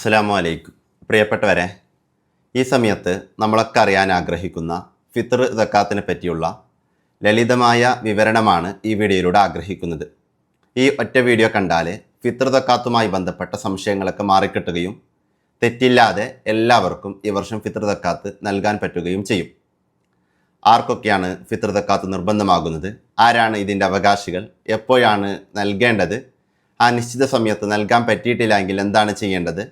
അസ്സലാമു അലൈക്കും. പ്രിയപ്പെട്ടവരെ, ഈ സമയത്ത് നമ്മളൊക്കെ അറിയാൻ ആഗ്രഹിക്കുന്ന ഫിത്ർ സക്കാത്തിനെ പറ്റിയുള്ള ലളിതമായ വിവരണമാണ് ഈ വീഡിയോയിലൂടെ ആഗ്രഹിക്കുന്നത്. ഈ ഒറ്റ വീഡിയോ കണ്ടാൽ ഫിത്ർ സക്കാത്തുമായി ബന്ധപ്പെട്ട സംശയങ്ങളൊക്കെ മാറിക്കിട്ടുകയും തെറ്റില്ലാതെ എല്ലാവർക്കും ഈ വർഷം ഫിത്ർ സക്കാത്ത് നൽകാൻ പറ്റുകയും ചെയ്യും. ആർക്കൊക്കെയാണ് ഫിത്ർ സക്കാത്ത് നിർബന്ധമാകുന്നത്, ആരാണ് ഇതിൻ്റെ അവകാശികൾ, എപ്പോഴാണ് നൽകേണ്ടത്, ആ നിശ്ചിത സമയത്ത് നൽകാൻ പറ്റിയിട്ടില്ല എങ്കിൽ എന്താണ് ചെയ്യേണ്ടത്,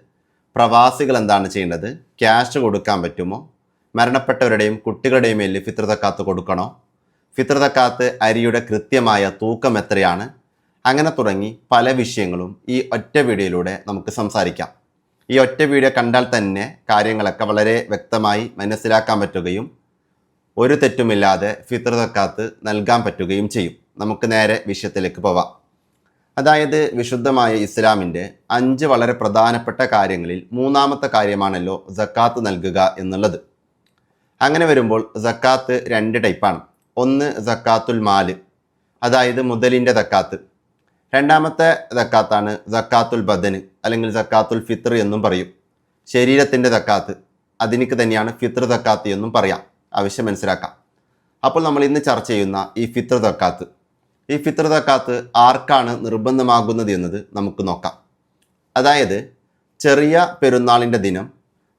പ്രവാസികൾ എന്താണ് ചെയ്യേണ്ടത്, ക്യാഷ് കൊടുക്കാൻ പറ്റുമോ, മരണപ്പെട്ടവരുടെയും കുട്ടികളുടെയും മേലിൽ ഫിത്ർ സക്കാത്ത് കൊടുക്കണോ, ഫിത്ർ സക്കാത്ത് അരിയുടെ കൃത്യമായ തൂക്കം എത്രയാണ്, അങ്ങനെ തുടങ്ങി പല വിഷയങ്ങളും ഈ ഒറ്റ വീഡിയോയിലൂടെ നമുക്ക് സംസാരിക്കാം. ഈ ഒറ്റ വീഡിയോ കണ്ടാൽ തന്നെ കാര്യങ്ങളൊക്കെ വളരെ വ്യക്തമായി മനസ്സിലാക്കാൻ പറ്റുകയും ഒരു തെറ്റുമില്ലാതെ ഫിത്ർ സക്കാത്ത് നൽകാൻ പറ്റുകയും ചെയ്യും. നമുക്ക് നേരെ വിഷയത്തിലേക്ക് പോവാം. അതായത് വിശുദ്ധമായ ഇസ്ലാമിൻ്റെ 5 വളരെ പ്രധാനപ്പെട്ട കാര്യങ്ങളിൽ മൂന്നാമത്തെ കാര്യമാണല്ലോ സക്കാത്ത് നൽകുക എന്നുള്ളത്. അങ്ങനെ വരുമ്പോൾ സക്കാത്ത് 2 ടൈപ്പാണ്. ഒന്ന് സക്കാത്തുൽ മാല്, അതായത് മുതലിൻ്റെ സക്കാത്ത്. രണ്ടാമത്തെ സക്കാത്താണ് സക്കാത്തുൽ ബദന് അല്ലെങ്കിൽ സക്കാത്തുൽ ഫിത്ർ എന്നും പറയും. ശരീരത്തിൻ്റെ സക്കാത്ത്, അതിനിക്ക് തന്നെയാണ് ഫിത്ർ സക്കാത്ത് എന്നും പറയാം. ആവശ്യം മനസ്സിലാക്കാം. അപ്പോൾ നമ്മൾ ഇന്ന് ചർച്ച ചെയ്യുന്ന ഈ ഫിത്ർ സക്കാത്ത്, ഈ ഫിത്ർ സക്കാത്ത് ആർക്കാണ് നിർബന്ധമാകുന്നത് എന്നത് നമുക്ക് നോക്കാം. അതായത് ചെറിയ പെരുന്നാളിൻ്റെ ദിനം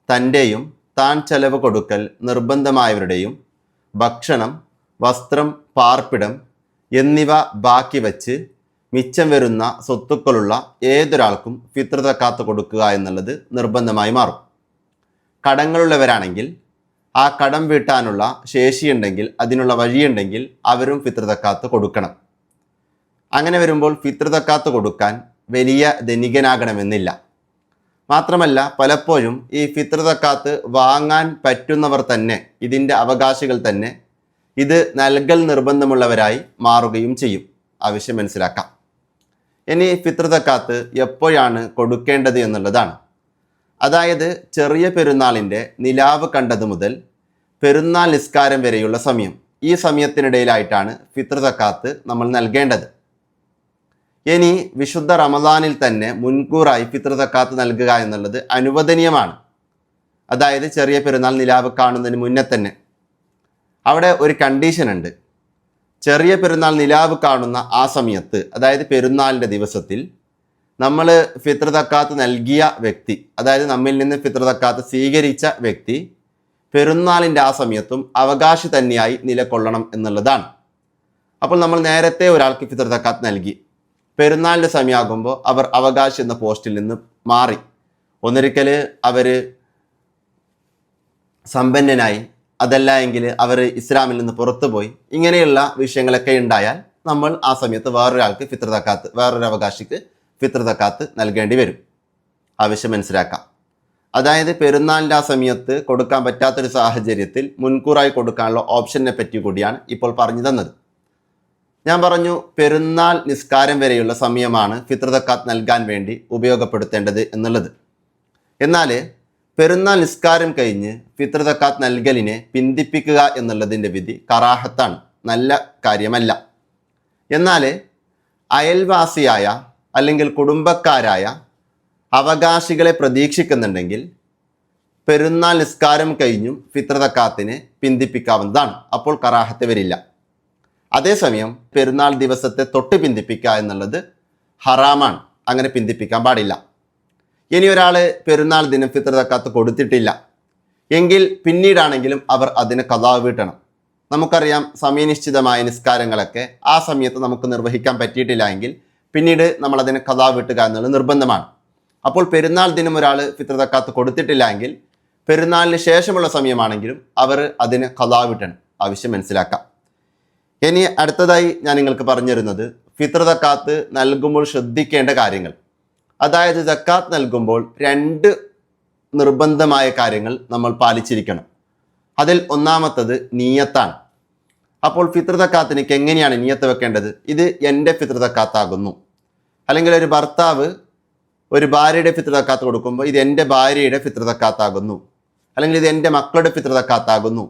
തൻ്റെയും താൻ ചെലവ് കൊടുക്കൽ നിർബന്ധമായവരുടെയും ഭക്ഷണം, വസ്ത്രം, പാർപ്പിടം എന്നിവ ബാക്കി വച്ച് മിച്ചം വരുന്ന സ്വത്തുക്കളുള്ള ഏതൊരാൾക്കും ഫിത്ർ സക്കാത്ത് കൊടുക്കുക എന്നുള്ളത് നിർബന്ധമായി മാറും. കടങ്ങളുള്ളവരാണെങ്കിൽ ആ കടം വീട്ടാനുള്ള ശേഷിയുണ്ടെങ്കിൽ, അതിനുള്ള വഴിയുണ്ടെങ്കിൽ അവരും ഫിത്ർ സക്കാത്ത് കൊടുക്കണം. അങ്ങനെ വരുമ്പോൾ ഫിത്ർ സക്കാത്ത് കൊടുക്കാൻ വലിയ ധനികനാകണമെന്നില്ല. മാത്രമല്ല പലപ്പോഴും ഈ ഫിത്ർ സക്കാത്ത് വാങ്ങാൻ പറ്റുന്നവർ തന്നെ, ഇതിൻ്റെ അവകാശികൾ തന്നെ ഇത് നൽകൽ നിർബന്ധമുള്ളവരായി മാറുകയും ചെയ്യും. ആവശ്യം മനസ്സിലാക്കാം. ഇനി ഫിത്ർ സക്കാത്ത് എപ്പോഴാണ് കൊടുക്കേണ്ടത് എന്നുള്ളതാണ്. അതായത് ചെറിയ പെരുന്നാളിൻ്റെ നിലാവ് കണ്ടത് മുതൽ പെരുന്നാൾ നിസ്കാരം വരെയുള്ള സമയം, ഈ സമയത്തിനിടയിലായിട്ടാണ് ഫിത്ർ സക്കാത്ത് നമ്മൾ നൽകേണ്ടത്. ഇനി വിശുദ്ധ റമദാനിൽ തന്നെ മുൻകൂറായി ഫിത്ർ സക്കാത്ത് നൽകുക എന്നുള്ളത് അനുവദനീയമാണ്. അതായത് ചെറിയ പെരുന്നാൾ നിലാവ് കാണുന്നതിന് മുന്നേ തന്നെ. അവിടെ ഒരു കണ്ടീഷൻ ഉണ്ട്. ചെറിയ പെരുന്നാൾ നിലാവ് കാണുന്ന ആ സമയത്ത്, അതായത് പെരുന്നാളിൻ്റെ ദിവസത്തിൽ നമ്മൾ ഫിത്ർ സക്കാത്ത് നൽകിയ വ്യക്തി, അതായത് നമ്മിൽ നിന്ന് ഫിത്ർ സക്കാത്ത് സ്വീകരിച്ച വ്യക്തി പെരുന്നാളിൻ്റെ ആ സമയത്തും അവകാശി തന്നെയായി നിലകൊള്ളണം എന്നുള്ളതാണ്. അപ്പോൾ നമ്മൾ നേരത്തെ ഒരാൾക്ക് ഫിത്ർ സക്കാത്ത് നൽകി, പെരുന്നാളിൻ്റെ സമയമാകുമ്പോൾ അവർ അവകാശി എന്ന പോസ്റ്റിൽ നിന്ന് മാറി, ഒന്നൊരിക്കൽ അവർ സമ്പന്നനായി, അതല്ല എങ്കിൽ അവർ ഇസ്ലാമിൽ നിന്ന് പുറത്തുപോയി, ഇങ്ങനെയുള്ള വിഷയങ്ങളൊക്കെ ഉണ്ടായാൽ നമ്മൾ ആ സമയത്ത് വേറൊരാൾക്ക് ഫിത്ർ സക്കാത്ത്, വേറൊരു അവകാശിക്ക് ഫിത്ർ സക്കാത്ത് നൽകേണ്ടി വരും. ആവശ്യം മനസ്സിലാക്കാം. അതായത് പെരുന്നാളിൻ്റെ ആ സമയത്ത് കൊടുക്കാൻ പറ്റാത്തൊരു സാഹചര്യത്തിൽ മുൻകൂറായി കൊടുക്കാനുള്ള ഓപ്ഷനെ പറ്റി കൂടിയാണ് ഇപ്പോൾ പറഞ്ഞു തന്നത്. ഞാൻ പറഞ്ഞു പെരുന്നാൾ നിസ്കാരം വരെയുള്ള സമയമാണ് ഫിത്ർ സക്കാത്ത് നൽകാൻ വേണ്ടി ഉപയോഗപ്പെടുത്തേണ്ടത് എന്നുള്ളത്. എന്നാൽ പെരുന്നാൾ നിസ്കാരം കഴിഞ്ഞ് ഫിത്ർ സക്കാത്ത് നൽകലിനെ പിന്തിപ്പിക്കുക എന്നുള്ളതിൻ്റെ വിധി കറാഹത്താണ്, നല്ല കാര്യമല്ല. എന്നാൽ അയൽവാസിയായ അല്ലെങ്കിൽ കുടുംബക്കാരായ അവകാശികളെ പ്രതീക്ഷിക്കുന്നുണ്ടെങ്കിൽ പെരുന്നാൾ നിസ്കാരം കഴിഞ്ഞും ഫിത്ർ സക്കാത്തിനെ പിന്തിപ്പിക്കാവുന്നതാണ്. അപ്പോൾ കറാഹത്ത് വരില്ല. അതേസമയം പെരുന്നാൾ ദിവസത്തെ തൊട്ട് പിന്തിപ്പിക്കുക എന്നുള്ളത് ഹറാമാണ്, അങ്ങനെ പിന്തിപ്പിക്കാൻ പാടില്ല. ഇനി ഒരാൾ പെരുന്നാൾ ദിനം ഫിത്ർ സക്കാത്ത് കൊടുത്തിട്ടില്ല എങ്കിൽ പിന്നീടാണെങ്കിലും അവർ അതിന് ഖദാ വീട്ടണം. നമുക്കറിയാം സമയനിശ്ചിതമായ നിസ്കാരങ്ങളൊക്കെ ആ സമയത്ത് നമുക്ക് നിർവഹിക്കാൻ പറ്റിയിട്ടില്ല എങ്കിൽ പിന്നീട് നമ്മൾ അതിന് ഖദാ വീട്ടുക എന്നുള്ളത് നിർബന്ധമാണ്. അപ്പോൾ പെരുന്നാൾ ദിനം ഒരാൾ ഫിത്ർ സക്കാത്ത് കൊടുത്തിട്ടില്ല എങ്കിൽ പെരുന്നാളിന് ശേഷമുള്ള സമയമാണെങ്കിലും അവർ അതിന് ഖദാ വീട്ടണം. ആവശ്യം മനസ്സിലാക്കാം. ഇനി അടുത്തതായി ഞാൻ നിങ്ങൾക്ക് പറഞ്ഞു തരുന്നത് ഫിത്ർ സക്കാത്ത് നൽകുമ്പോൾ ശ്രദ്ധിക്കേണ്ട കാര്യങ്ങൾ. അതായത് സക്കാത്ത് നൽകുമ്പോൾ 2 നിർബന്ധമായ കാര്യങ്ങൾ നമ്മൾ പാലിച്ചിരിക്കണം. അതിൽ ഒന്നാമത്തത് നിയ്യത്താണ്. അപ്പോൾ ഫിത്ർ സക്കാത്തിനേക്ക് എങ്ങനെയാണ് നിയ്യത്ത് വെക്കേണ്ടത്? ഇത് എൻ്റെ ഫിത്ർ സക്കാത്താകുന്നു, അല്ലെങ്കിൽ ഒരു ഭർത്താവ് ഒരു ഭാര്യയുടെ ഫിത്ർ സക്കാത്ത് കൊടുക്കുമ്പോൾ ഇത് എൻ്റെ ഭാര്യയുടെ ഫിത്ർ സക്കാത്താകുന്നു, അല്ലെങ്കിൽ ഇത് എൻ്റെ മക്കളുടെ ഫിത്ർ സക്കാത്താകുന്നു.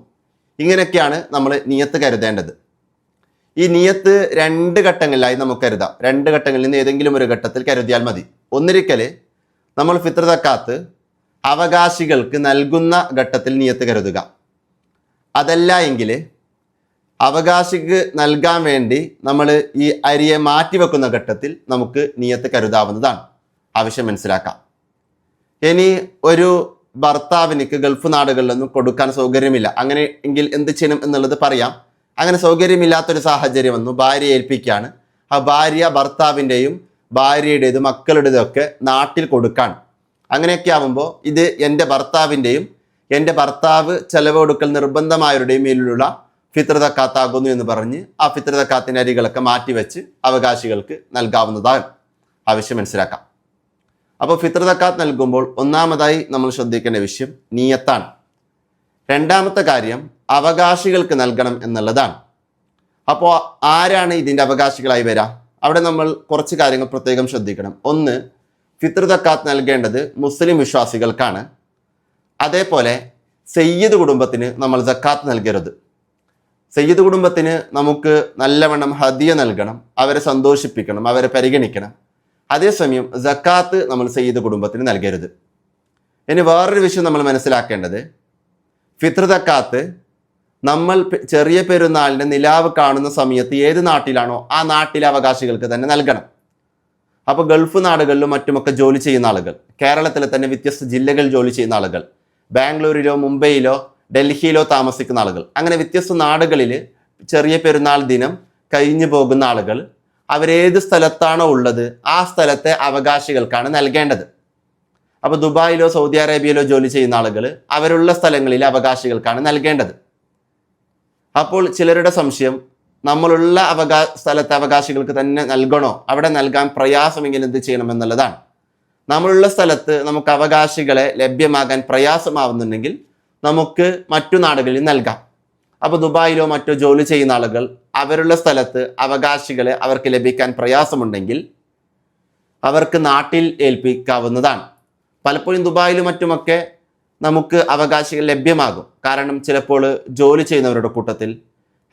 ഇങ്ങനെയൊക്കെയാണ് നമ്മൾ നിയ്യത്ത് കരുതേണ്ടത്. ഈ നിയ്യത്ത് 2 ഘട്ടങ്ങളിലായി നമുക്ക് കരുതാം. 2 ഘട്ടങ്ങളിൽ നിന്ന് ഏതെങ്കിലും ഒരു ഘട്ടത്തിൽ കരുതിയാൽ മതി. ഒന്നിരിക്കൽ നമ്മൾ ഫിത്ർ സക്കാത്ത് അവകാശികൾക്ക് നൽകുന്ന ഘട്ടത്തിൽ നിയത്ത് കരുതുക. അതല്ല എങ്കിൽ അവകാശിക്ക് നൽകാൻ വേണ്ടി നമ്മൾ ഈ അരിയെ മാറ്റിവെക്കുന്ന ഘട്ടത്തിൽ നമുക്ക് നിയത്ത് കരുതാവുന്നതാണ്. ആവശ്യം മനസ്സിലാക്കാം. ഇനി ഒരു ഭർത്താവിനിക്ക് ഗൾഫ് നാടുകളിലൊന്നും കൊടുക്കാൻ സൗകര്യമില്ല, അങ്ങനെ എങ്കിൽ എന്ത് ചെയ്യണം എന്നുള്ളത് പറയാം. അങ്ങനെ സൗകര്യമില്ലാത്തൊരു സാഹചര്യം വന്നു, ഭാര്യയെ ഏൽപ്പിക്കുകയാണ്. ആ ഭാര്യ ഭർത്താവിൻ്റെയും ഭാര്യയുടേതും മക്കളുടേതും ഒക്കെ നാട്ടിൽ കൊടുക്കാൻ. അങ്ങനെയൊക്കെ ആകുമ്പോൾ ഇത് എൻ്റെ ഭർത്താവിൻ്റെയും എൻ്റെ ഭർത്താവ് ചെലവ് കൊടുക്കൽ നിർബന്ധമായവരുടെയും മേലിലുള്ള ഫിത്ർ സക്കാത്താകുന്നു എന്ന് പറഞ്ഞ് ആ ഫിത്ർ സക്കാത്തിൻ്റെ അരികളൊക്കെ മാറ്റിവെച്ച് അവകാശികൾക്ക് നൽകാവുന്നതാണ്. ആവശ്യം മനസ്സിലാക്കാം. അപ്പോൾ ഫിത്ർ സക്കാത്ത് നൽകുമ്പോൾ ഒന്നാമതായി നമ്മൾ ശ്രദ്ധിക്കേണ്ട വിഷയം നിയത്താണ്. രണ്ടാമത്തെ കാര്യം അവകാശികൾക്ക് നൽകണം എന്നുള്ളതാണ്. അപ്പോൾ ആരാണ് ഇതിൻ്റെ അവകാശികളായി വരാം? അവിടെ നമ്മൾ കുറച്ച് കാര്യങ്ങൾ പ്രത്യേകം ശ്രദ്ധിക്കണം. ഒന്ന്, ഫിത്ർ സക്കാത്ത് നൽകേണ്ടത് മുസ്ലിം വിശ്വാസികൾക്കാണ്. അതേപോലെ സയ്യിദ് കുടുംബത്തിന് നമ്മൾ സക്കാത്ത് നൽകരുത്. സയ്യിദ് കുടുംബത്തിന് നമുക്ക് നല്ലവണ്ണം ഹദിയ നൽകണം, അവരെ സന്തോഷിപ്പിക്കണം, അവരെ പരിഗണിക്കണം. അതേസമയം സക്കാത്ത് നമ്മൾ സയ്യിദ് കുടുംബത്തിന് നൽകരുത്. ഇനി വേറൊരു വിഷയം നമ്മൾ മനസ്സിലാക്കേണ്ടത്, ഫിത്ർ സക്കാത്ത് നമ്മൾ ചെറിയ പെരുന്നാളിൻ്റെ നിലാവ് കാണുന്ന സമയത്ത് ഏത് നാട്ടിലാണോ ആ നാട്ടിലെ അവകാശികൾക്ക് തന്നെ നൽകണം. അപ്പോൾ ഗൾഫ് നാടുകളിലും മറ്റുമൊക്കെ ജോലി ചെയ്യുന്ന ആളുകൾ, കേരളത്തിലെ തന്നെ വ്യത്യസ്ത ജില്ലകളിൽ ജോലി ചെയ്യുന്ന ആളുകൾ, ബാംഗ്ലൂരിലോ മുംബൈയിലോ ഡൽഹിയിലോ താമസിക്കുന്ന ആളുകൾ, അങ്ങനെ വ്യത്യസ്ത നാടുകളിൽ ചെറിയ പെരുന്നാൾ ദിനം കഴിഞ്ഞു പോകുന്ന ആളുകൾ, അവരേത് സ്ഥലത്താണോ ഉള്ളത് ആ സ്ഥലത്തെ അവകാശികൾക്കാണ് നൽകേണ്ടത്. അപ്പോൾ ദുബായിലോ സൗദി അറേബ്യയിലോ ജോലി ചെയ്യുന്ന ആളുകൾ അവരുള്ള സ്ഥലങ്ങളിലെ അവകാശികൾക്കാണ് നൽകേണ്ടത്. അപ്പോൾ ചിലരുടെ സംശയം, നമ്മളുള്ള സ്ഥലത്തെ അവകാശികൾക്ക് തന്നെ നൽകണോ, അവിടെ നൽകാൻ പ്രയാസമെങ്കിൽ എന്ത് ചെയ്യണം എന്നുള്ളതാണ്. നമ്മളുള്ള സ്ഥലത്ത് നമുക്ക് അവകാശികളെ ലഭ്യമാകാൻ പ്രയാസമാവുന്നുണ്ടെങ്കിൽ നമുക്ക് മറ്റു നാടുകളിൽ നൽകാം. അപ്പോൾ ദുബായിലോ മറ്റോ ജോലി ചെയ്യുന്ന ആളുകൾ അവരുള്ള സ്ഥലത്ത് അവകാശികളെ അവർക്ക് ലഭിക്കാൻ പ്രയാസമുണ്ടെങ്കിൽ അവർക്ക് നാട്ടിൽ ഏൽപ്പിക്കാവുന്നതാണ്. പലപ്പോഴും ദുബായിലും മറ്റുമൊക്കെ നമുക്ക് അവകാശികൾ ലഭ്യമാകും. കാരണം ചിലപ്പോൾ ജോലി ചെയ്യുന്നവരുടെ കൂട്ടത്തിൽ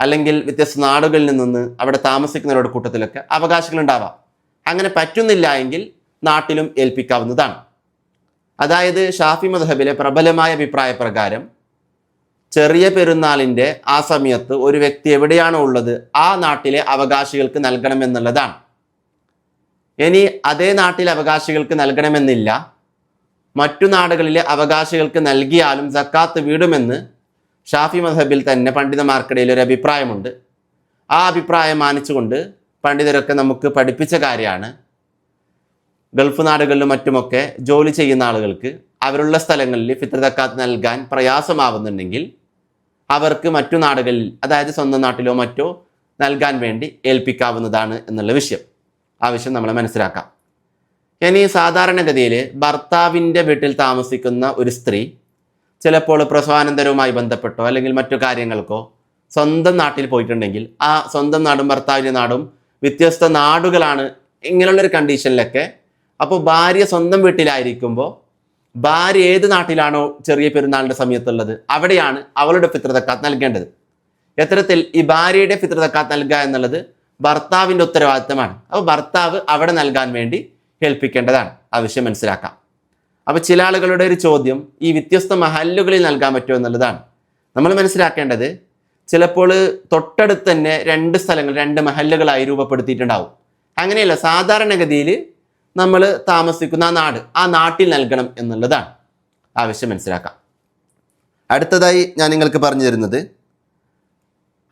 അല്ലെങ്കിൽ വ്യത്യസ്ത നാടുകളിൽ നിന്ന് അവിടെ താമസിക്കുന്നവരുടെ കൂട്ടത്തിലൊക്കെ അവകാശികൾ ഉണ്ടാവാം. അങ്ങനെ പറ്റുന്നില്ല എങ്കിൽ നാട്ടിലും ഏൽപ്പിക്കാവുന്നതാണ്. അതായത് ഷാഫി മദ്ഹബിലെ പ്രബലമായ അഭിപ്രായ പ്രകാരം ചെറിയ പെരുന്നാളിൻ്റെ ആ സമയത്ത് ഒരു വ്യക്തി എവിടെയാണോ ഉള്ളത് ആ നാട്ടിലെ അവകാശികൾക്ക് നൽകണമെന്നുള്ളതാണ്. ഇനി അതേ നാട്ടിലെ അവകാശികൾക്ക് നൽകണമെന്നില്ല, മറ്റു നാടുകളിലെ അവകാശികൾക്ക് നൽകിയാലും സക്കാത്ത് വീടുമെന്ന് ഷാഫി മദ്ഹബിൽ തന്നെ പണ്ഡിതന്മാർക്കിടയിൽ ഒരു അഭിപ്രായമുണ്ട്. ആ അഭിപ്രായം മാനിച്ചുകൊണ്ട് പണ്ഡിതരൊക്കെ നമുക്ക് പഠിപ്പിച്ച കാര്യമാണ്, ഗൾഫ് നാടുകളിലും മറ്റുമൊക്കെ ജോലി ചെയ്യുന്ന ആളുകൾക്ക് അവരുള്ള സ്ഥലങ്ങളിൽ ഫിത്ർ സക്കാത്ത് നൽകാൻ പ്രയാസമാവുന്നുണ്ടെങ്കിൽ അവർക്ക് മറ്റു നാടുകളിൽ, അതായത് സ്വന്തം നാട്ടിലോ മറ്റോ നൽകാൻ വേണ്ടി ഏൽപ്പിക്കാവുന്നതാണ് എന്നുള്ള വിഷയം. ആ വിഷയം നമ്മൾ മനസ്സിലാക്കാം. ഇനി സാധാരണഗതിയിൽ ഭർത്താവിൻ്റെ വീട്ടിൽ താമസിക്കുന്ന ഒരു സ്ത്രീ ചിലപ്പോൾ പ്രസവാനന്തരവുമായി ബന്ധപ്പെട്ടോ അല്ലെങ്കിൽ മറ്റു കാര്യങ്ങൾക്കോ സ്വന്തം നാട്ടിൽ പോയിട്ടുണ്ടെങ്കിൽ ആ സ്വന്തം നാടും ഭർത്താവിൻ്റെ നാടും വ്യത്യസ്ത നാടുകളാണ്. ഇങ്ങനെയുള്ളൊരു കണ്ടീഷനിലൊക്കെ അപ്പോൾ ഭാര്യ സ്വന്തം വീട്ടിലായിരിക്കുമ്പോൾ ഭാര്യ ഏത് നാട്ടിലാണോ ചെറിയ പെരുന്നാളിൻ്റെ സമയത്തുള്ളത് അവിടെയാണ് അവളുടെ ഫിത്ർ സക്കാത്ത് നൽകേണ്ടത്. എത്തരത്തിൽ ഈ ഭാര്യയുടെ ഫിത്ർ സക്കാത്ത് നൽകുക എന്നുള്ളത് ഭർത്താവിൻ്റെ ഉത്തരവാദിത്തമാണ്. അപ്പോൾ ഭർത്താവ് അവിടെ നൽകാൻ വേണ്ടി ഏൽപ്പിക്കേണ്ടതാണ്. ആവശ്യം മനസ്സിലാക്കാം. അപ്പോൾ ചില ആളുകളുടെ ഒരു ചോദ്യം, ഈ വ്യത്യസ്ത മഹല്ലുകളിൽ നൽകാൻ പറ്റുമോ എന്നുള്ളതാണ്. നമ്മൾ മനസ്സിലാക്കേണ്ടത്, ചിലപ്പോൾ തൊട്ടടുത്ത് തന്നെ രണ്ട് സ്ഥലങ്ങൾ, രണ്ട് മഹല്ലുകളായി രൂപപ്പെടുത്തിയിട്ടുണ്ടാവും. അങ്ങനെയല്ല, സാധാരണഗതിയിൽ നമ്മൾ താമസിക്കുന്ന ആ നാട്ടിൽ നൽകണം എന്നുള്ളതാണ്. ആവശ്യം മനസ്സിലാക്കാം. അടുത്തതായി ഞാൻ നിങ്ങൾക്ക് പറഞ്ഞു തരുന്നത്,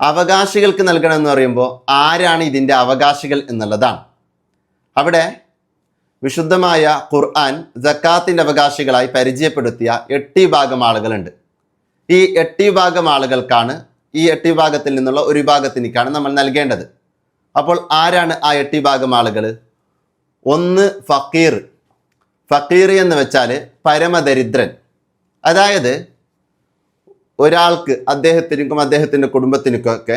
അവകാശികൾക്ക് നൽകണം എന്ന് പറയുമ്പോൾ ആരാണ് ഇതിൻ്റെ അവകാശികൾ എന്നുള്ളതാണ്. അവിടെ വിശുദ്ധമായ ഖുർആൻ സക്കാത്തിൻ്റെ അവകാശികളായി പരിചയപ്പെടുത്തിയ 8 വിഭാഗം ആളുകളുണ്ട്. ഈ 8 വിഭാഗം ആളുകൾക്കാണ്, ഈ 8 വിഭാഗത്തിൽ നിന്നുള്ള ഒരു വിഭാഗത്തിനേക്കാണ് നമ്മൾ നൽകേണ്ടത്. അപ്പോൾ ആരാണ് ആ 8 വിഭാഗം ആളുകൾ? ഒന്ന്, ഫക്കീർ. ഫക്കീർ എന്ന് വെച്ചാൽ പരമദരിദ്രൻ. അതായത് ഒരാൾക്ക്, അദ്ദേഹത്തിൻ്റെ കുടുംബത്തിനൊക്കെ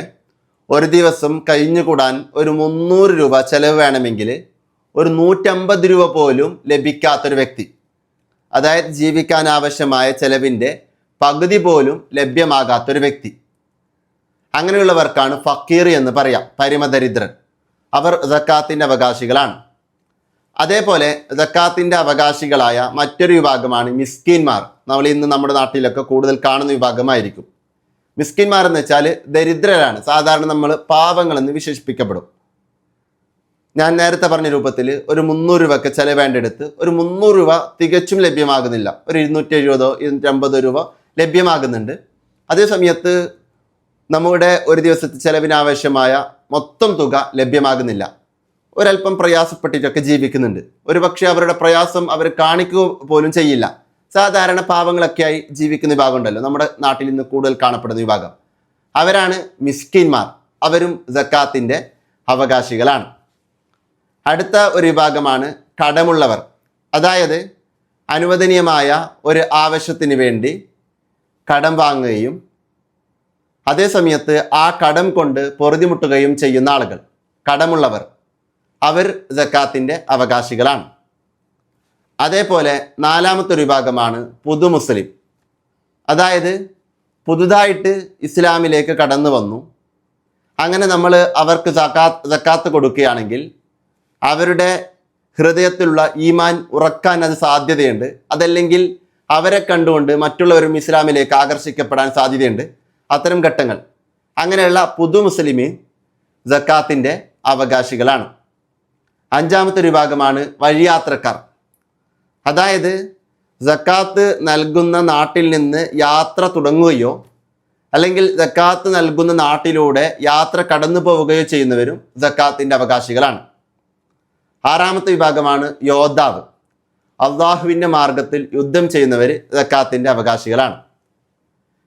ഒരു ദിവസം കഴിഞ്ഞുകൂടാൻ ഒരു 300 രൂപ ചെലവ് വേണമെങ്കിൽ ഒരു 150 രൂപ പോലും ലഭിക്കാത്തൊരു വ്യക്തി, അതായത് ജീവിക്കാൻ ആവശ്യമായ ചെലവിൻ്റെ പകുതി പോലും ലഭ്യമാകാത്തൊരു വ്യക്തി, അങ്ങനെയുള്ളവർക്കാണ് ഫക്കീർ എന്ന് പറയാം, പരമദരിദ്രൻ. അവർ സക്കാത്തിൻ്റെ അവകാശികളാണ്. അതേപോലെ സക്കാത്തിൻ്റെ അവകാശികളായ മറ്റൊരു വിഭാഗമാണ് മിസ്കീന്മാർ. നമ്മൾ ഇന്ന് നമ്മുടെ നാട്ടിലൊക്കെ കൂടുതൽ കാണുന്ന വിഭാഗമായിരിക്കും. മിസ്കീന്മാർ എന്ന് വെച്ചാൽ ദരിദ്രരാണ്. സാധാരണ നമ്മൾ പാവങ്ങളെന്ന് വിശേഷിപ്പിക്കപ്പെടും. ഞാൻ നേരത്തെ പറഞ്ഞ രൂപത്തിൽ ഒരു 300 രൂപയ്ക്ക് ചിലവേണ്ടെടുത്ത് ഒരു 300 രൂപ തികച്ചും ലഭ്യമാകുന്നില്ല. ഒരു 270 250 രൂപ ലഭ്യമാകുന്നുണ്ട്. അതേ സമയത്ത് നമ്മുടെ ഒരു ദിവസത്തെ ചിലവിനാവശ്യമായ മൊത്തം തുക ലഭ്യമാകുന്നില്ല. ഒരല്പം പ്രയാസപ്പെട്ടിട്ടൊക്കെ ജീവിക്കുന്നുണ്ട്. ഒരു പക്ഷേ അവരുടെ പ്രയാസം അവർ കാണിക്കുക പോലും ചെയ്യില്ല. സാധാരണ പാവങ്ങളൊക്കെയായി ജീവിക്കുന്ന വിഭാഗം ഉണ്ടല്ലോ, നമ്മുടെ നാട്ടിൽ ഇന്ന് കൂടുതൽ കാണപ്പെടുന്ന വിഭാഗം. അവരാണ് മിസ്കിന്മാർ. അവരും സക്കാത്തിൻ്റെ അവകാശികളാണ്. അടുത്ത ഒരു വിഭാഗമാണ് കടമുള്ളവർ. അതായത് അനുവദനീയമായ ഒരു ആവശ്യത്തിന് വേണ്ടി കടം വാങ്ങുകയും അതേ സമയത്ത് ആ കടം കൊണ്ട് പൊറുതിമുട്ടുകയും ചെയ്യുന്ന ആളുകൾ, കടമുള്ളവർ. അവർ സക്കാത്തിൻ്റെ അവകാശികളാണ്. അതേപോലെ നാലാമത്തെ ഒരു വിഭാഗമാണ് പുതു മുസ്ലിം. അതായത് പുതുതായിട്ട് ഇസ്ലാമിലേക്ക് കടന്നു വന്നു. അങ്ങനെ നമ്മൾ അവർക്ക് സക്കാത്ത് കൊടുക്കുകയാണെങ്കിൽ അവരുടെ ഹൃദയത്തിലുള്ള ഈമാൻ ഉറക്കാൻ അത് സാധ്യതയുണ്ട്. അതല്ലെങ്കിൽ അവരെ കണ്ടുകൊണ്ട് മറ്റുള്ളവരും ഇസ്ലാമിലേക്ക് ആകർഷിക്കപ്പെടാൻ സാധ്യതയുണ്ട്. അത്തരം ഘട്ടങ്ങൾ, അങ്ങനെയുള്ള പുതു മുസ്ലിം സക്കാത്തിൻ്റെ അവകാശികളാണ്. അഞ്ചാമത്തെ ഒരു വിഭാഗമാണ് വഴിയാത്രക്കാർ. അതായത് സക്കാത്ത് നൽകുന്ന നാട്ടിൽ നിന്ന് യാത്ര തുടങ്ങുകയോ അല്ലെങ്കിൽ സക്കാത്ത് നൽകുന്ന നാട്ടിലൂടെ യാത്ര കടന്നു പോവുകയോ ചെയ്യുന്നവരും സക്കാത്തിൻ്റെ അവകാശികളാണ്. ആറാമത്തെ വിഭാഗമാണ് യോദ്ധാവ്. അള്ളാഹുവിൻ്റെ മാർഗത്തിൽ യുദ്ധം ചെയ്യുന്നവർ സക്കാത്തിൻ്റെ അവകാശികളാണ്.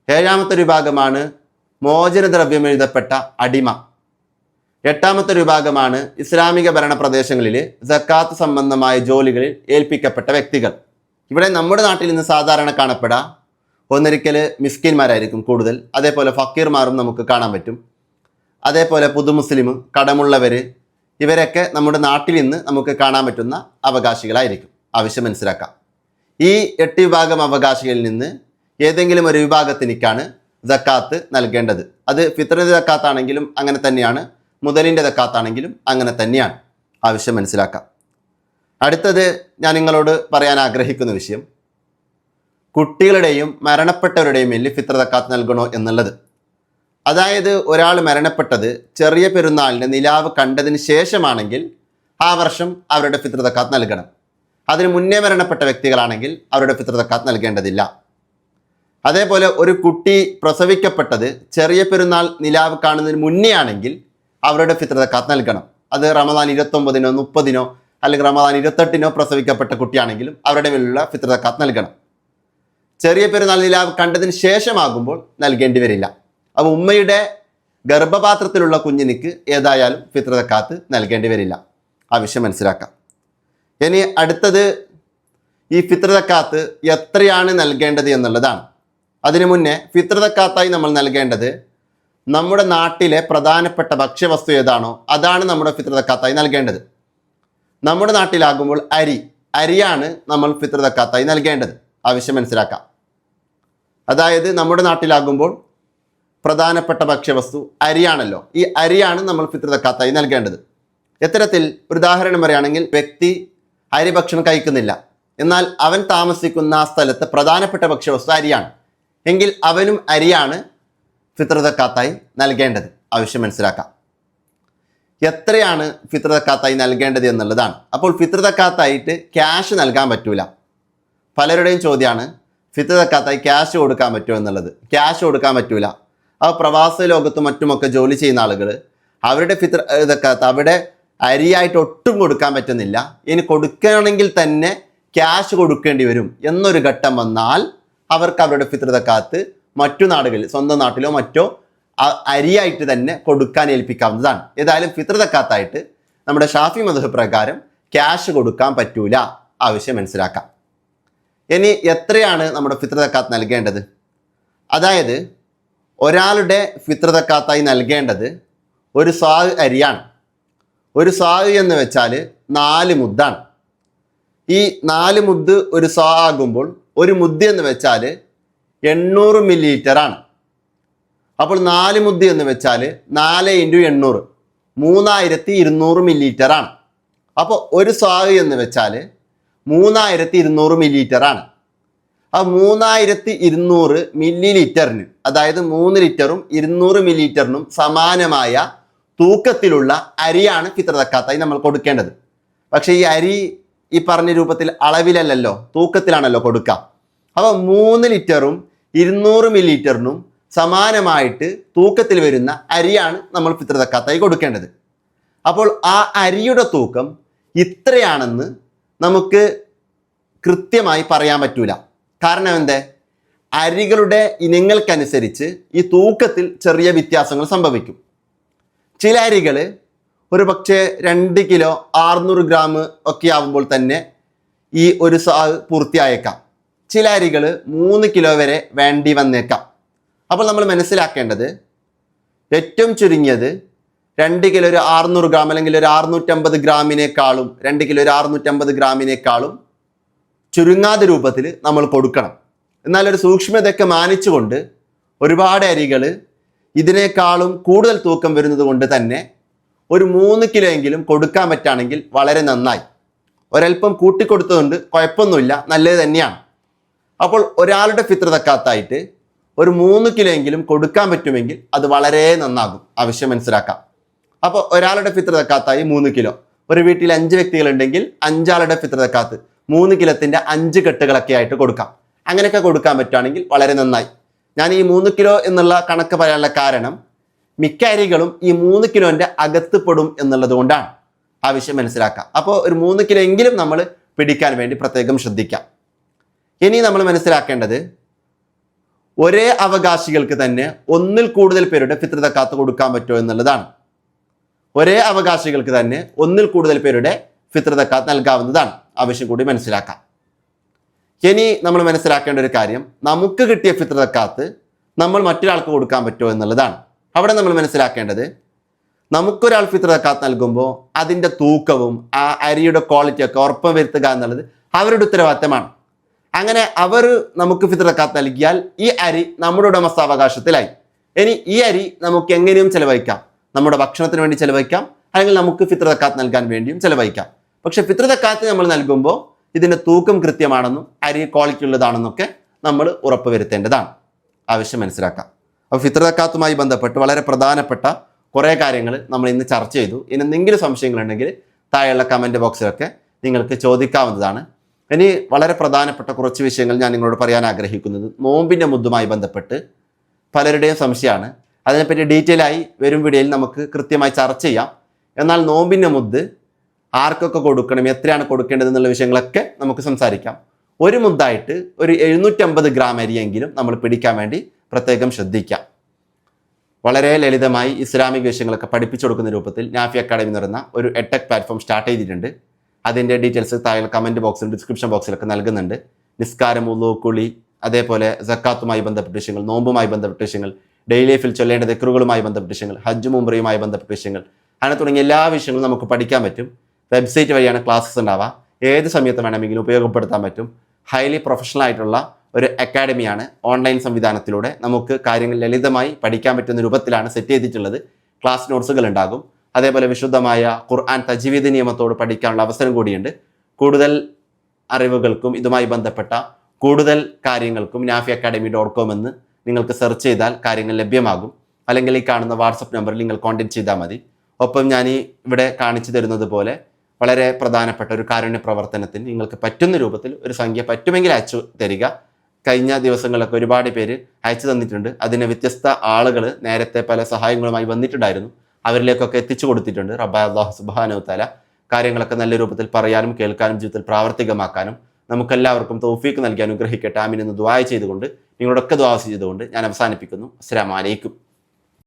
ഏഴാമത്തെ വിഭാഗമാണ് മോചനദ്രവ്യം എഴുതപ്പെട്ട അടിമ. എട്ടാമത്തെ വിഭാഗമാണ് ഇസ്ലാമിക ഭരണ പ്രദേശങ്ങളിൽ സക്കാത്ത് സംബന്ധമായ ജോലികളിൽ ഏൽപ്പിക്കപ്പെട്ട വ്യക്തികൾ. ഇവിടെ നമ്മുടെ നാട്ടിൽ നിന്ന് സാധാരണ കാണപ്പെടാം ഒന്നൊരിക്കൽ മിസ്കിന്മാരായിരിക്കും കൂടുതൽ. അതേപോലെ ഫക്കീർമാരും നമുക്ക് കാണാൻ പറ്റും. അതേപോലെ പുതു മുസ്ലിം, കടമുള്ളവർ, ഇവരൊക്കെ നമ്മുടെ നാട്ടിൽ നിന്ന് നമുക്ക് കാണാൻ പറ്റുന്ന അവകാശികളായിരിക്കും. ആവശ്യം മനസ്സിലാക്കാം. ഈ 8 വിഭാഗം അവകാശികളിൽ നിന്ന് ഏതെങ്കിലും ഒരു വിഭാഗത്തിനേക്കാണ് സക്കാത്ത് നൽകേണ്ടത്. അത് ഫിത്റിൻ്റെ സക്കാത്താണെങ്കിലും അങ്ങനെ തന്നെയാണ്, മുതലിൻ്റെ സക്കാത്താണെങ്കിലും അങ്ങനെ തന്നെയാണ്. ആവശ്യം മനസ്സിലാക്കാം. അടുത്തത് ഞാൻ നിങ്ങളോട് പറയാൻ ആഗ്രഹിക്കുന്ന വിഷയം, കുട്ടികളുടെയും മരണപ്പെട്ടവരുടെയും മേലിൽ ഫിത്ർ സക്കാത്ത് നൽകണോ എന്നുള്ളത്. അതായത് ഒരാൾ മരണപ്പെട്ടത് ചെറിയ പെരുന്നാളിന് നിലാവ് കണ്ടതിന് ശേഷമാണെങ്കിൽ ആ വർഷം അവരുടെ ഫിത്ർ സക്കാത്ത് നൽകണം. അതിന് മുന്നേ മരണപ്പെട്ട വ്യക്തികളാണെങ്കിൽ അവരുടെ ഫിത്ർ സക്കാത്ത് നൽകേണ്ടതില്ല. അതേപോലെ ഒരു കുട്ടി പ്രസവിക്കപ്പെട്ടത് ചെറിയ പെരുന്നാൾ നിലാവ് കാണുന്നതിന് മുന്നേ ആണെങ്കിൽ അവരുടെ ഫിത്ർ സക്കാത്ത് നൽകണം. അത് റമദാൻ 29-നോ 30-നോ അല്ലെങ്കിൽ റമദാൻ 28-നോ പ്രസവിക്കപ്പെട്ട കുട്ടിയാണെങ്കിലും അവരുടെ മേലുള്ള ഫിത്ർ സക്കാത്ത് നൽകണം. ചെറിയ പെരുന്നാൾ നിലാവ് കണ്ടതിന് ശേഷമാകുമ്പോൾ നൽകേണ്ടി വരില്ല. അപ്പോൾ ഉമ്മയുടെ ഗർഭപാത്രത്തിലുള്ള കുഞ്ഞിനിക്ക് ഏതായാലും ഫിത്ർ സക്കാത്ത് നൽകേണ്ടി വരില്ല. ആവശ്യം മനസ്സിലാക്കാം. ഇനി അടുത്തത് ഈ ഫിത്ർ സക്കാത്ത് എത്രയാണ് നൽകേണ്ടത് എന്നുള്ളതാണ്. അതിനു മുന്നേ ഫിത്ർ സക്കാത്തായി നമ്മൾ നൽകേണ്ടത് നമ്മുടെ നാട്ടിലെ പ്രധാനപ്പെട്ട ഭക്ഷ്യവസ്തു ഏതാണോ അതാണ് നമ്മുടെ ഫിത്ർ സക്കാത്തായി നൽകേണ്ടത്. നമ്മുടെ നാട്ടിലാകുമ്പോൾ അരിയാണ് നമ്മൾ ഫിത്ർ സക്കാത്തായി നൽകേണ്ടത്. ആവശ്യം മനസ്സിലാക്കാം. അതായത് നമ്മുടെ നാട്ടിലാകുമ്പോൾ പ്രധാനപ്പെട്ട ഭക്ഷ്യവസ്തു അരിയാണല്ലോ. ഈ അരിയാണ് നമ്മൾ ഫിത്ർ സക്കാത്തായി നൽകേണ്ടത്. ഇത്തരത്തിൽ ഒരു ഉദാഹരണം പറയുകയാണെങ്കിൽ, വ്യക്തി അരി ഭക്ഷണം കഴിക്കുന്നില്ല, എന്നാൽ അവൻ താമസിക്കുന്ന ആ സ്ഥലത്ത് പ്രധാനപ്പെട്ട ഭക്ഷ്യവസ്തു അരിയാണ് എങ്കിൽ അവനും അരിയാണ് ഫിത്ർ സക്കാത്തായി നൽകേണ്ടത്. ആവശ്യം മനസ്സിലാക്കാം. എത്രയാണ് ഫിത്ർ സക്കാത്തായി നൽകേണ്ടത് എന്നുള്ളതാണ്. അപ്പോൾ ഫിത്ർ സക്കാത്തായിട്ട് ക്യാഷ് നൽകാൻ പറ്റൂല. പലരുടെയും ചോദ്യമാണ് ഫിത്ർ സക്കാത്തായി ക്യാഷ് കൊടുക്കാൻ പറ്റുമോ എന്നുള്ളത്. ക്യാഷ് കൊടുക്കാൻ പറ്റൂല. ആ പ്രവാസ ലോകത്തും മറ്റുമൊക്കെ ജോലി ചെയ്യുന്ന ആളുകൾ അവരുടെ ഫിത്ർ സക്കാത്ത് അവിടെ അരിയായിട്ട് ഒട്ടും കൊടുക്കാൻ പറ്റുന്നില്ല. ഇനി കൊടുക്കുകയാണെങ്കിൽ തന്നെ ക്യാഷ് കൊടുക്കേണ്ടി വരും എന്നൊരു ഘട്ടം വന്നാൽ അവർക്ക് അവരുടെ ഫിത്ർ സക്കാത്ത് മറ്റു നാടുകളിൽ, സ്വന്തം നാട്ടിലോ മറ്റോ അരിയായിട്ട് തന്നെ കൊടുക്കാൻ ഏൽപ്പിക്കാവുന്നതാണ്. ഏതായാലും ഫിത്ർ സക്കാത്തായിട്ട് നമ്മുടെ ഷാഫി മദ്ഹബ് പ്രകാരം ക്യാഷ് കൊടുക്കാൻ പറ്റൂല. ആവശ്യം മനസ്സിലാക്കാം. ഇനി എത്രയാണ് നമ്മുടെ ഫിത്ർ സക്കാത്ത് നൽകേണ്ടത്? അതായത് ഒരാളുടെ ഫിത്ർ സക്കാത്തായി നൽകേണ്ടത് ഒരു സാഗ് അരിയാണ്. ഒരു സാഗ് എന്ന് വെച്ചാൽ 4 മുദ്ദാണ്. ഈ 4 മുദ്ദ് ഒരു സാ ആകുമ്പോൾ ഒരു മുദ്ദ് എന്ന് വെച്ചാൽ 800 മില്ലിലിറ്ററാണ്. അപ്പോൾ 4 മുദ്ദ് എന്ന് വെച്ചാൽ 4 × 800 3200 മില്ലിലിറ്ററാണ്. അപ്പോൾ ഒരു സ്വാഗ് എന്ന് വെച്ചാൽ 3200 മില്ലി ആണ്. ആ 3200 മില്ലി ലിറ്ററിന്, അതായത് 3 ലിറ്ററും 200 മില്ലി ലിറ്ററിനും സമാനമായ തൂക്കത്തിലുള്ള അരിയാണ് ഫിത്ർ സക്കാത്തായി നമ്മൾ കൊടുക്കേണ്ടത്. പക്ഷേ ഈ അരി ഈ പറഞ്ഞ രൂപത്തിൽ അളവിലല്ലല്ലോ, തൂക്കത്തിലാണല്ലോ കൊടുക്കുക. അപ്പോൾ 3 ലിറ്ററും 200 മില്ലി ലിറ്ററിനും സമാനമായിട്ട് തൂക്കത്തിൽ വരുന്ന അരിയാണ് നമ്മൾ ഫിത്ർ സക്കാത്തായി കൊടുക്കേണ്ടത്. അപ്പോൾ ആ അരിയുടെ തൂക്കം ഇത്രയാണെന്ന് നമുക്ക് കൃത്യമായി പറയാൻ പറ്റൂല. കാരണം എന്തേ? അരികളുടെ ഇനങ്ങൾക്കനുസരിച്ച് ഈ തൂക്കത്തിൽ ചെറിയ വ്യത്യാസങ്ങൾ സംഭവിക്കും. ചില അരികൾ ഒരു പക്ഷേ 2 കിലോ 600 ഗ്രാം ഒക്കെ ആവുമ്പോൾ തന്നെ ഈ ഒരു സ്വാഗ് പൂർത്തിയായേക്കാം. ചില അരികൾ 3 കിലോ വരെ വേണ്ടി വന്നേക്കാം. അപ്പോൾ നമ്മൾ മനസ്സിലാക്കേണ്ടത് ഏറ്റവും ചുരുങ്ങിയത് 2 കിലോ ഒരു 600 ഗ്രാം അല്ലെങ്കിൽ ഒരു 650 ഗ്രാമിനേക്കാളും 2 കിലോ ഒരു 650 ഗ്രാമിനേക്കാളും ചുരുങ്ങാത്ത രൂപത്തിൽ നമ്മൾ കൊടുക്കണം. എന്നാൽ ഒരു സൂക്ഷ്മതയൊക്കെ മാനിച്ചുകൊണ്ട് ഒരുപാട് അരികൾ ഇതിനേക്കാളും കൂടുതൽ തൂക്കം വരുന്നത് കൊണ്ട് തന്നെ ഒരു 3 കിലോ എങ്കിലും കൊടുക്കാൻ പറ്റുകയാണെങ്കിൽ വളരെ നന്നായി. ഒരൽപ്പം കൂട്ടിക്കൊടുത്തതുകൊണ്ട് കുഴപ്പമൊന്നുമില്ല, നല്ലത് തന്നെയാണ്. അപ്പോൾ ഒരാളുടെ ഫിത്ർ സക്കാത്തായിട്ട് ഒരു 3 കിലോ എങ്കിലും കൊടുക്കാൻ പറ്റുമെങ്കിൽ അത് വളരെ നന്നാകും. ആവശ്യം മനസ്സിലാക്കാം. അപ്പോൾ ഒരാളുടെ ഫിത്ർ സക്കാത്തായി 3 കിലോ, ഒരു വീട്ടിൽ 5 വ്യക്തികളുണ്ടെങ്കിൽ 5 ആളുടെ ഫിത്ർ സക്കാത്ത് 3 കിലോത്തിൻ്റെ 5 കെട്ടുകളൊക്കെ ആയിട്ട് കൊടുക്കാം. അങ്ങനെയൊക്കെ കൊടുക്കാൻ പറ്റുകയാണെങ്കിൽ വളരെ നന്നായി. ഞാൻ ഈ 3 കിലോ എന്നുള്ള കണക്ക് പറയാനുള്ള കാരണം മിക്ക അരികളും ഈ 3 കിലോൻ്റെ അകത്ത് പെടും എന്നുള്ളത് കൊണ്ടാണ്. ആവശ്യം മനസ്സിലാക്കാം. അപ്പോൾ ഒരു 3 കിലോ എങ്കിലും നമ്മൾ പിടിക്കാൻ വേണ്ടി പ്രത്യേകം ശ്രദ്ധിക്കാം. ഇനി നമ്മൾ മനസ്സിലാക്കേണ്ടത് ഒരേ അവകാശികൾക്ക് തന്നെ ഒന്നിൽ കൂടുതൽ പേരുടെ ഫിത്ർ സക്കാത്ത് കൊടുക്കാൻ പറ്റുമോ എന്നുള്ളതാണ്. ഒരേ അവകാശികൾക്ക് തന്നെ ഒന്നിൽ കൂടുതൽ പേരുടെ ഫിത്ർ സക്കാത്ത് നൽകാവുന്നതാണ്. ആവശ്യം കൂടി മനസ്സിലാക്കാം. ഇനി നമ്മൾ മനസ്സിലാക്കേണ്ട ഒരു കാര്യം, നമുക്ക് കിട്ടിയ ഫിത്ർ സക്കാത്ത് നമ്മൾ മറ്റൊരാൾക്ക് കൊടുക്കാൻ പറ്റുമോ എന്നുള്ളതാണ്. അവിടെ നമ്മൾ മനസ്സിലാക്കേണ്ടത് നമുക്കൊരാൾ ഫിത്ർ സക്കാത്ത് നൽകുമ്പോൾ അതിൻ്റെ തൂക്കവും ആ അരിയുടെ ക്വാളിറ്റിയൊക്കെ ഉറപ്പ് വരുത്തുക എന്നുള്ളത് അവരുടെ ഉത്തരവാദിത്തമാണ്. അങ്ങനെ അവർ നമുക്ക് ഫിത്ർ സക്കാത്ത് നൽകിയാൽ ഈ അരി നമ്മുടെ ഉടമസ്ഥാവകാശത്തിലായി. ഇനി ഈ അരി നമുക്ക് എങ്ങനെയും ചെലവഴിക്കാം. നമ്മുടെ ഭക്ഷണത്തിന് വേണ്ടി ചെലവഴിക്കാം, അല്ലെങ്കിൽ നമുക്ക് ഫിത്ർ സക്കാത്ത് നൽകാൻ വേണ്ടിയും ചെലവഴിക്കാം. പക്ഷെ ഫിത്ർ സക്കാത്ത് നമ്മൾ നൽകുമ്പോൾ ഇതിൻ്റെ തൂക്കം കൃത്യമാണെന്നും അരി ക്വാളിറ്റി ഉള്ളതാണെന്നൊക്കെ നമ്മൾ ഉറപ്പ് വരുത്തേണ്ടതാണ്. ആവശ്യം മനസ്സിലാക്കാം. അപ്പോൾ ഫിത്ർ സക്കാത്തുമായി ബന്ധപ്പെട്ട് വളരെ പ്രധാനപ്പെട്ട കുറേ കാര്യങ്ങൾ നമ്മൾ ഇന്ന് ചർച്ച ചെയ്തു. ഇനി എന്തെങ്കിലും സംശയങ്ങളുണ്ടെങ്കിൽ താഴെയുള്ള കമൻറ്റ് ബോക്സിലൊക്കെ നിങ്ങൾക്ക് ചോദിക്കാവുന്നതാണ്. ഇനി വളരെ പ്രധാനപ്പെട്ട കുറച്ച് വിഷയങ്ങൾ ഞാൻ നിങ്ങളോട് പറയാൻ ആഗ്രഹിക്കുന്നത് നോമ്പിൻ്റെ മുദ്ദുമായി ബന്ധപ്പെട്ട് പലരുടെയും സംശയമാണ്. അതിനെപ്പറ്റി ഡീറ്റെയിൽ ആയി വരും വീഡിയോയിൽ നമുക്ക് കൃത്യമായി ചർച്ച ചെയ്യാം. എന്നാൽ നോമ്പിൻ്റെ മുദ്ദ് ആർക്കൊക്കെ കൊടുക്കണം, എത്രയാണ് കൊടുക്കേണ്ടത് എന്നുള്ള വിഷയങ്ങളൊക്കെ നമുക്ക് സംസാരിക്കാം. ഒരു മുദ്ദായിട്ട് ഒരു 750 ഗ്രാം അരിയെങ്കിലും നമ്മൾ പിടിക്കാൻ വേണ്ടി പ്രത്യേകം ശ്രദ്ധിക്കാം. വളരെ ലളിതമായി ഇസ്ലാമിക വിഷയങ്ങളൊക്കെ പഠിപ്പിച്ചു കൊടുക്കുന്ന രൂപത്തിൽ നാഫി അക്കാഡമി എന്ന് പറയുന്ന ഒരു എഡ്ടെക് പ്ലാറ്റ്ഫോം സ്റ്റാർട്ട് ചെയ്തിട്ടുണ്ട്. അതിൻ്റെ ഡീറ്റെയിൽസ് താഴെ കമൻറ്റ് ബോക്സിലും ഡിസ്ക്രിപ്ഷൻ ബോക്സിലൊക്കെ നൽകുന്നുണ്ട്. നിസ്കാരം, വുളു, കുളി, അതേപോലെ സക്കാത്തുമായി ബന്ധപ്പെട്ട വിഷയങ്ങൾ, നോമ്പുമായി ബന്ധപ്പെട്ട വിഷയങ്ങൾ, ഡെയിലി ലൈഫിൽ ചൊല്ലേണ്ട ദിക്റുകളുമായി ബന്ധപ്പെട്ട വിഷയങ്ങൾ, ഹജ്ജും ഉംറയുമായി ബന്ധപ്പെട്ട വിഷയങ്ങൾ, അങ്ങനെ തുടങ്ങിയ എല്ലാ വിഷയങ്ങളും നമുക്ക് പഠിക്കാൻ പറ്റും. വെബ്സൈറ്റ് വഴിയാണ് ക്ലാസ്സസ് ഉണ്ടാവുക. ഏത് സമയത്ത് വേണമെങ്കിലും ഉപയോഗപ്പെടുത്താൻ പറ്റും. ഹൈലി പ്രൊഫഷണൽ ആയിട്ടുള്ള ഒരു അക്കാഡമിയാണ്. ഓൺലൈൻ സംവിധാനത്തിലൂടെ നമുക്ക് കാര്യങ്ങൾ ലളിതമായി പഠിക്കാൻ പറ്റുന്ന രൂപത്തിലാണ് സെറ്റ് ചെയ്തിട്ടുള്ളത്. ക്ലാസ് നോട്ട്സുകൾ ഉണ്ടാകും. അതേപോലെ വിശുദ്ധമായ ഖുർആൻ തജ്വീദ് നിയമത്തോട് പഠിക്കാനുള്ള അവസരം കൂടിയുണ്ട്. കൂടുതൽ അറിവുകൾക്കും ഇതുമായി ബന്ധപ്പെട്ട കൂടുതൽ കാര്യങ്ങൾക്കും nafiacademy.com എന്ന് നിങ്ങൾക്ക് സെർച്ച് ചെയ്താൽ കാര്യങ്ങൾ ലഭ്യമാകും. അല്ലെങ്കിൽ ഈ കാണുന്ന വാട്സപ്പ് നമ്പറിൽ നിങ്ങൾ കോൺടാക്ട് ചെയ്താൽ മതി. ഒപ്പം ഞാൻ ഇവിടെ കാണിച്ചു തരുന്നത് പോലെ വളരെ പ്രധാനപ്പെട്ട ഒരു കാരുണ്യ പ്രവർത്തനത്തിന് നിങ്ങൾക്ക് പറ്റുന്ന രൂപത്തിൽ ഒരു സംഖ്യ പറ്റുമെങ്കിൽ അയച്ചു തരിക. കഴിഞ്ഞ ദിവസങ്ങളിലൊക്കെ ഒരുപാട് പേര് അയച്ചു തന്നിട്ടുണ്ട്. അതിന് വ്യത്യസ്ത ആളുകൾ നേരത്തെ പല സഹായങ്ങളുമായി വന്നിട്ടുണ്ടായിരുന്നു. അവരിലേക്കൊക്കെ എത്തിച്ചു കൊടുത്തിട്ടുണ്ട്. റബ്ബായ അല്ലാഹു സുബ്ഹാനഹു തആല കാര്യങ്ങളൊക്കെ നല്ല രൂപത്തിൽ പറയാനും കേൾക്കാനും ജീവിതത്തിൽ പ്രാവർത്തികമാക്കാനും നമുക്കെല്ലാവർക്കും തൗഫീക്ക് നൽകി അനുഗ്രഹിക്കട്ടെ. ആമീൻ എന്ന് ദുആ ചെയ്തുകൊണ്ട് നിങ്ങളോടൊക്കെ ദുആ ചെയ്തുകൊണ്ട് ഞാൻ അവസാനിപ്പിക്കുന്നു. അസ്സലാമു അലൈക്കും.